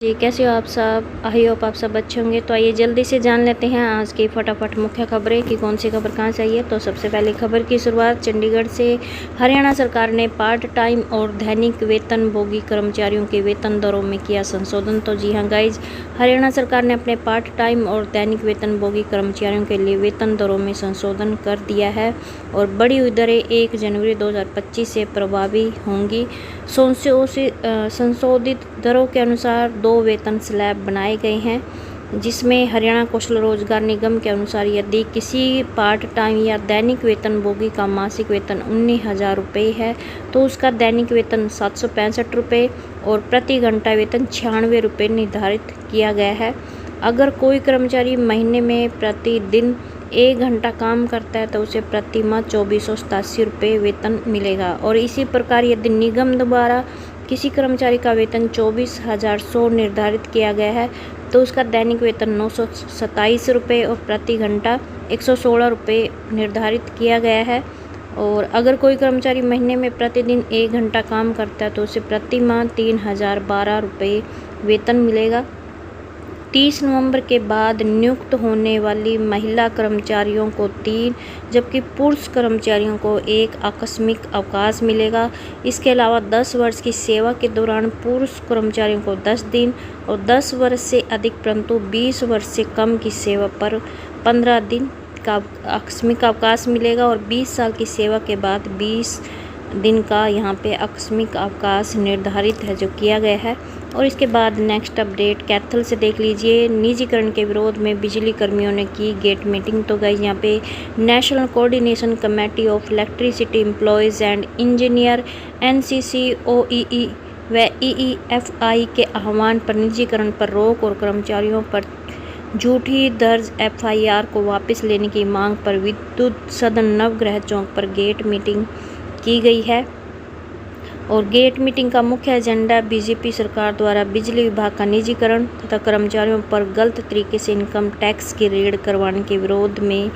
जी, कैसे हो आप सब? आई होप आप सब अच्छे होंगे। तो आइए जल्दी से जान लेते हैं आज की फटाफट मुख्य खबरें कि कौन सी खबर कहाँ से आई है। तो सबसे पहले खबर की शुरुआत चंडीगढ़ से। हरियाणा सरकार ने पार्ट टाइम और दैनिक वेतनभोगी कर्मचारियों के वेतन दरों में किया संशोधन। तो जी हाँ गाइज, हरियाणा सरकार ने अपने पार्ट टाइम और दैनिक वेतनभोगी कर्मचारियों के लिए वेतन दरों में संशोधन कर दिया है और बढ़ी हुई दरें 1 जनवरी 2025 से प्रभावी होंगी। संशोधित दरों के अनुसार 2 वेतन स्लैब बनाए गए हैं, जिसमें हरियाणा कौशल रोजगार निगम के अनुसार यदि किसी पार्ट टाइम या दैनिक वेतनभोगी का मासिक वेतन 19,000 रुपये है तो उसका दैनिक वेतन 765 रुपये और प्रति घंटा वेतन 96 रुपये निर्धारित किया गया है। अगर कोई कर्मचारी महीने में प्रतिदिन 1 घंटा काम करता है तो उसे प्रति माह 2487 रुपये वेतन मिलेगा। और इसी प्रकार यदि निगम द्वारा किसी कर्मचारी का वेतन 24,100 निर्धारित किया गया है तो उसका दैनिक वेतन 927 रुपये और प्रति घंटा 116 रुपये निर्धारित किया गया है। और अगर कोई कर्मचारी महीने में प्रतिदिन 1 घंटा काम करता है तो उसे प्रति माह 3,012 रुपये वेतन मिलेगा। 30 नवंबर के बाद नियुक्त होने वाली महिला कर्मचारियों को 3 जबकि पुरुष कर्मचारियों को 1 आकस्मिक अवकाश मिलेगा। इसके अलावा 10 वर्ष की सेवा के दौरान पुरुष कर्मचारियों को 10 दिन और 10 वर्ष से अधिक परंतु 20 वर्ष से कम की सेवा पर 15 दिन का आकस्मिक अवकाश मिलेगा। और 20 साल की सेवा के बाद 20 दिन का यहाँ पे आकस्मिक अवकाश निर्धारित है जो किया गया है। और इसके बाद नेक्स्ट अपडेट कैथल से देख लीजिए। निजीकरण के विरोध में बिजली कर्मियों ने की गेट मीटिंग। तो गाइस यहाँ पे national coordination committee of electricity employees and engineer NCCOEE व EEFI के आह्वान पर निजीकरण पर रोक और कर्मचारियों पर झूठी दर्ज FIR को वापस लेने की मांग पर विद्युत सदन नवग्रह चौक पर गेट मीटिंग की गई है। और गेट मीटिंग का मुख्य एजेंडा बीजेपी सरकार द्वारा बिजली विभाग का निजीकरण तथा कर्मचारियों पर गलत तरीके से इनकम टैक्स की रेड करवाने के विरोध में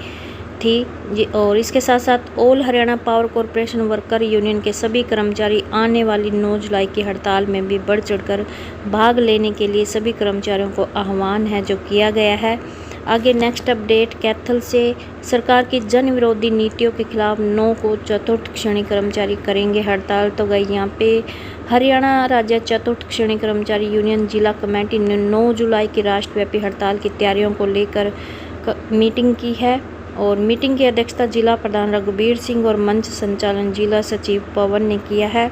थी। और इसके साथ साथ all Haryana power corporation worker union के सभी कर्मचारी आने वाली 9 जुलाई की हड़ताल में भी बढ़ चढ़कर भाग लेने के लिए सभी कर्मचारियों को आह्वान है जो किया गया है। आगे नेक्स्ट अपडेट कैथल से। सरकार की जन विरोधी नीतियों के खिलाफ 9 को चतुर्थ श्रेणी कर्मचारी करेंगे हड़ताल। तो गई यहाँ पे हरियाणा राज्य चतुर्थ श्रेणी कर्मचारी यूनियन जिला कमेटी ने 9 जुलाई की राष्ट्रव्यापी हड़ताल की तैयारियों को लेकर मीटिंग की है। और मीटिंग की अध्यक्षता जिला प्रधान रघुबीर सिंह और मंच संचालन जिला सचिव पवन ने किया है।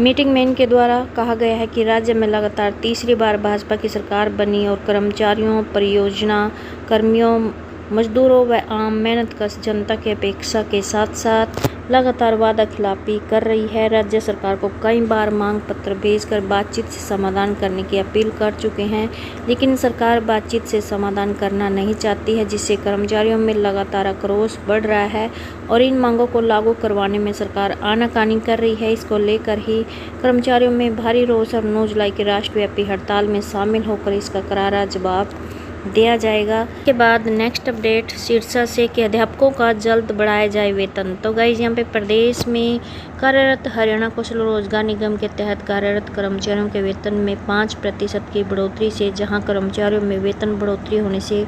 मीटिंग में इनके द्वारा कहा गया है कि राज्य में लगातार तीसरी बार भाजपा की सरकार बनी और कर्मचारियों, परियोजना कर्मियों, मजदूरों व आम मेहनतकश जनता की अपेक्षा के साथ साथ लगातार वादा खिलाफी कर रही है। राज्य सरकार को कई बार मांग पत्र भेजकर बातचीत से समाधान करने की अपील कर चुके हैं, लेकिन सरकार बातचीत से समाधान करना नहीं चाहती है, जिससे कर्मचारियों में लगातार आक्रोश बढ़ रहा है और इन मांगों को लागू करवाने में सरकार आनाकानी कर रही है। इसको लेकर ही कर्मचारियों में भारी रोष और 9 जुलाई की राष्ट्रव्यापी हड़ताल में शामिल होकर इसका करारा जवाब दिया जाएगा। के बाद नेक्स्ट अपडेट सिरसा से कि अध्यापकों का जल्द बढ़ाया जाए वेतन। तो गाइज यहाँ पे प्रदेश में कार्यरत हरियाणा कौशल रोजगार निगम के तहत कार्यरत कर्मचारियों के वेतन में 5% की बढ़ोतरी से जहां कर्मचारियों में वेतन बढ़ोतरी होने से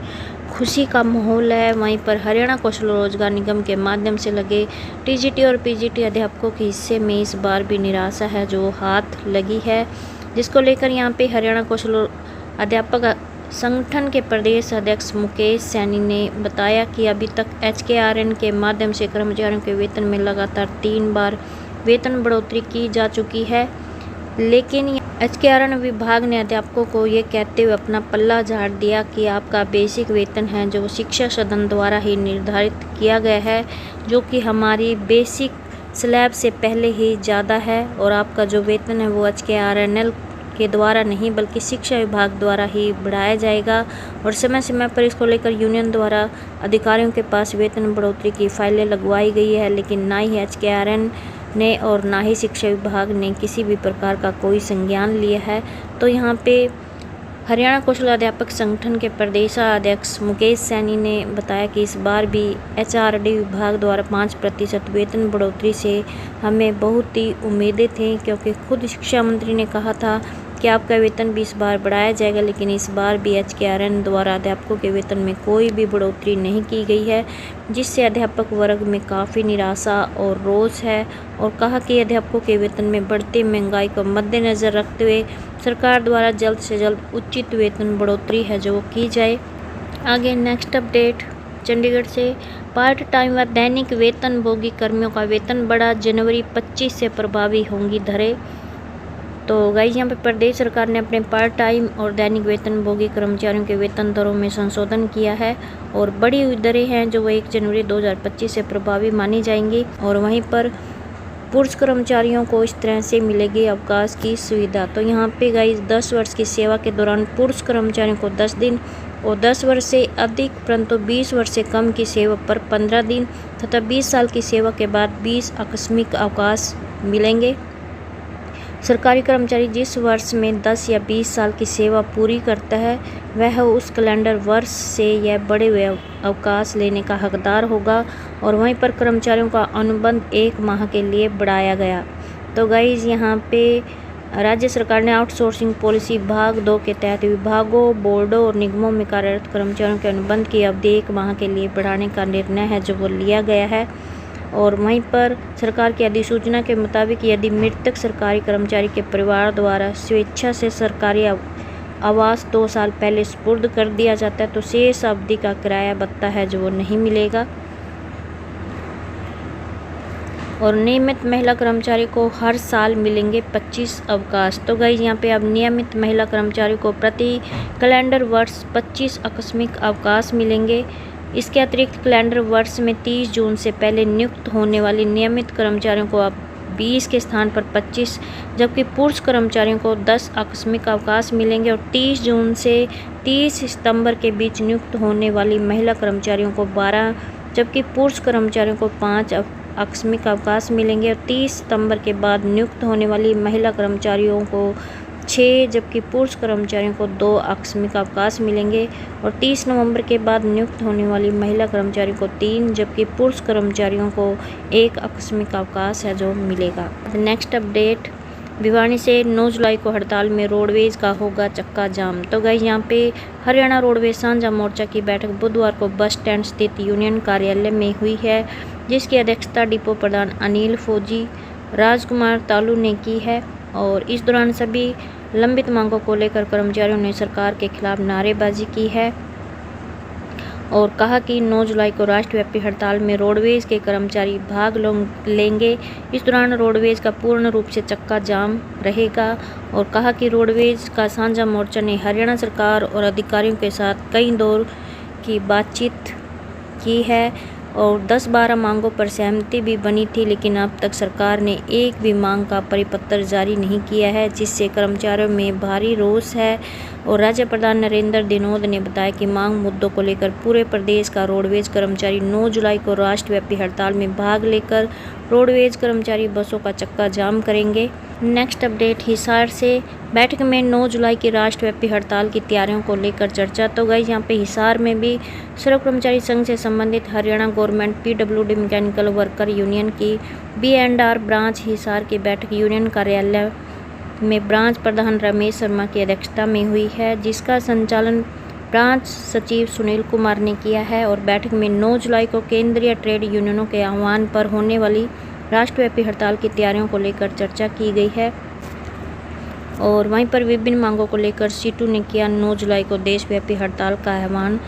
खुशी का माहौल है, वहीं पर हरियाणा कौशल रोजगार निगम के माध्यम से लगे TGT और PGT अध्यापकों के हिस्से में इस बार भी निराशा है जो हाथ लगी है, जिसको लेकर यहाँ पे हरियाणा कौशल अध्यापक संगठन के प्रदेश अध्यक्ष मुकेश सैनी ने बताया कि अभी तक HKRN के माध्यम से कर्मचारियों के वेतन में लगातार 3 बार वेतन बढ़ोतरी की जा चुकी है, लेकिन HKRN विभाग ने अध्यापकों को ये कहते हुए अपना पल्ला झाड़ दिया कि आपका बेसिक वेतन है जो शिक्षा सदन द्वारा ही निर्धारित किया गया है, जो कि हमारी बेसिक स्लैब से पहले ही ज़्यादा है और आपका जो वेतन है वो HKRNL के द्वारा नहीं बल्कि शिक्षा विभाग द्वारा ही बढ़ाया जाएगा। और समय समय पर इसको लेकर यूनियन द्वारा अधिकारियों के पास वेतन बढ़ोतरी की फाइलें लगवाई गई है, लेकिन ना ही HKRN ने और ना ही शिक्षा विभाग ने किसी भी प्रकार का कोई संज्ञान लिया है। तो यहाँ पे हरियाणा कौशल अध्यापक संगठन के प्रदेशाध्यक्ष मुकेश सैनी ने बताया कि इस बार भी HRD विभाग द्वारा 5% वेतन बढ़ोतरी से हमें बहुत ही उम्मीदें थीं, क्योंकि खुद शिक्षा मंत्री ने कहा था कि आपका वेतन भी इस बार बढ़ाया जाएगा, लेकिन इस बार भी HKRN द्वारा अध्यापकों के वेतन में कोई भी बढ़ोतरी नहीं की गई है, जिससे अध्यापक वर्ग में काफ़ी निराशा और रोष है। और कहा कि अध्यापकों के वेतन में बढ़ती महंगाई को मद्देनज़र रखते हुए सरकार द्वारा जल्द से जल्द उचित वेतन बढ़ोतरी है जो की जाए। आगे नेक्स्ट अपडेट चंडीगढ़ से, पार्ट टाइम व दैनिक वेतनभोगी कर्मियों का वेतन बढ़ा, जनवरी 25 से प्रभावी होंगी दरें। तो गाइस यहाँ पे प्रदेश सरकार ने अपने पार्ट टाइम और दैनिक वेतनभोगी कर्मचारियों के वेतन दरों में संशोधन किया है और बड़ी हुई दरें हैं जो 1 जनवरी 2025 से प्रभावी मानी जाएंगी। और वहीं पर पुरुष कर्मचारियों को इस तरह से मिलेगी अवकाश की सुविधा। तो यहाँ पे गाइस 10 वर्ष की सेवा के दौरान पुरुष कर्मचारियों को 10 दिन और 10 वर्ष से अधिक परंतु 20 वर्ष से कम की सेवा पर 15 दिन तथा 20 साल की सेवा के बाद 20 आकस्मिक अवकाश मिलेंगे। सरकारी कर्मचारी जिस वर्ष में 10 या 20 साल की सेवा पूरी करता है वह उस कैलेंडर वर्ष से यह बढ़े हुए अवकाश लेने का हकदार होगा। और वहीं पर कर्मचारियों का अनुबंध 1 माह के लिए बढ़ाया गया। तो गाइज यहाँ पे राज्य सरकार ने आउटसोर्सिंग पॉलिसी भाग 2 के तहत विभागों, बोर्डों और निगमों में कार्यरत कर्मचारियों के अनुबंध की अवधि 1 माह के लिए बढ़ाने का निर्णय है जो वो लिया गया है। और वहीं पर सरकार की अधिसूचना के मुताबिक यदि मृतक सरकारी कर्मचारी के परिवार द्वारा स्वेच्छा से सरकारी आवास 2 साल पहले सुपुर्द कर दिया जाता है तो शेष अवधि का किराया भत्ता है जो वो नहीं मिलेगा। और नियमित महिला कर्मचारी को हर साल मिलेंगे 25 अवकाश। तो गाइस यहाँ पे अब नियमित महिला कर्मचारी को प्रति कैलेंडर वर्ष 25 आकस्मिक अवकाश मिलेंगे। इसके अतिरिक्त कैलेंडर वर्ष में 30 जून से पहले नियुक्त होने वाली नियमित कर्मचारियों को अब 20 के स्थान पर 25, जबकि पुरुष कर्मचारियों को 10 आकस्मिक अवकाश मिलेंगे। और 30 जून से 30 सितंबर के बीच नियुक्त होने वाली महिला कर्मचारियों को 12, जबकि पुरुष कर्मचारियों को 5 आकस्मिक अवकाश मिलेंगे। और 30 सितंबर के बाद नियुक्त होने वाली महिला कर्मचारियों को 6, जबकि पुरुष कर्मचारियों को 2 आकस्मिक अवकाश मिलेंगे। और 30 नवंबर के बाद नियुक्त होने वाली महिला कर्मचारियों को 3, जबकि पुरुष कर्मचारियों को 1 आकस्मिक अवकाश है जो मिलेगा। नेक्स्ट अपडेट, भिवानी से 9 जुलाई को हड़ताल में रोडवेज का होगा चक्का जाम। तो गाइस यहाँ पे हरियाणा रोडवेज साझा मोर्चा की बैठक बुधवार को बस स्टैंड स्थित यूनियन कार्यालय में हुई है, जिसकी अध्यक्षता डिपो प्रधान अनिल फौजी राजकुमार तालू ने की है। और इस दौरान सभी लंबित मांगों को लेकर कर्मचारियों ने सरकार के खिलाफ नारेबाजी की है और कहा कि 9 जुलाई को राष्ट्रव्यापी हड़ताल में रोडवेज के कर्मचारी भाग लेंगे। इस दौरान रोडवेज का पूर्ण रूप से चक्का जाम रहेगा। और कहा कि रोडवेज का साझा मोर्चा ने हरियाणा सरकार और अधिकारियों के साथ कई दौर की बातचीत की है और 10-12 मांगों पर सहमति भी बनी थी, लेकिन अब तक सरकार ने एक भी मांग का परिपत्र जारी नहीं किया है, जिससे कर्मचारियों में भारी रोष है। और राज्य प्रधान नरेंद्र दिनोद ने बताया कि मांग मुद्दों को लेकर पूरे प्रदेश का रोडवेज कर्मचारी 9 जुलाई को राष्ट्रव्यापी हड़ताल में भाग लेकर रोडवेज कर्मचारी बसों का चक्का जाम करेंगे। नेक्स्ट अपडेट, हिसार से बैठक में 9 जुलाई की राष्ट्रव्यापी हड़ताल की तैयारियों को लेकर चर्चा। तो गाइस यहाँ पे हिसार में भी सड़क कर्मचारी संघ से संबंधित Haryana government PWD mechanical worker union की B&R ब्रांच हिसार की बैठक यूनियन कार्यालय में ब्रांच प्रधान रमेश शर्मा की अध्यक्षता में हुई है, जिसका संचालन ब्रांच सचिव सुनील कुमार ने किया है। और बैठक में 9 जुलाई को केंद्रीय ट्रेड यूनियनों के आह्वान पर होने वाली राष्ट्रव्यापी हड़ताल की तैयारियों को लेकर चर्चा की गई है। और वहीं पर विभिन्न मांगों को लेकर सीटू ने किया 9 जुलाई को देशव्यापी हड़ताल का आह्वान।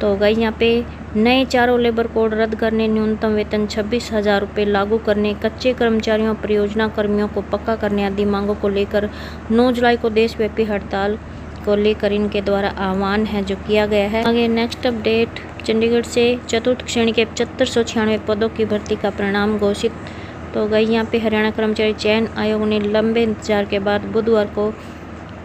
तो गई यहाँ पे नए चारों लेबर कोड रद्द करने, न्यूनतम वेतन 26,000 रुपये लागू करने, कच्चे कर्मचारियों परियोजना कर्मियों को पक्का करने आदि मांगों को लेकर 9 जुलाई को देशव्यापी हड़ताल को लेकर इनके द्वारा आह्वान है जो किया गया है। आगे नेक्स्ट अपडेट, चंडीगढ़ से चतुर्थ श्रेणी के 7596 पदों की भर्ती का परिणाम घोषित। तो गई यहाँ पे हरियाणा कर्मचारी चयन आयोग ने लंबे इंतजार के बाद बुधवार को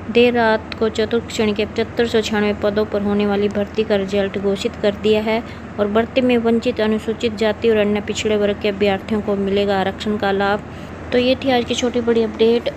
देर रात को चतुर्थ श्रेणी के 7596 पदों पर होने वाली भर्ती का रिजल्ट घोषित कर दिया है। और भर्ती में वंचित, अनुसूचित जाति और अन्य पिछड़े वर्ग के अभ्यर्थियों को मिलेगा आरक्षण का लाभ। तो ये थी आज की छोटी बड़ी अपडेट।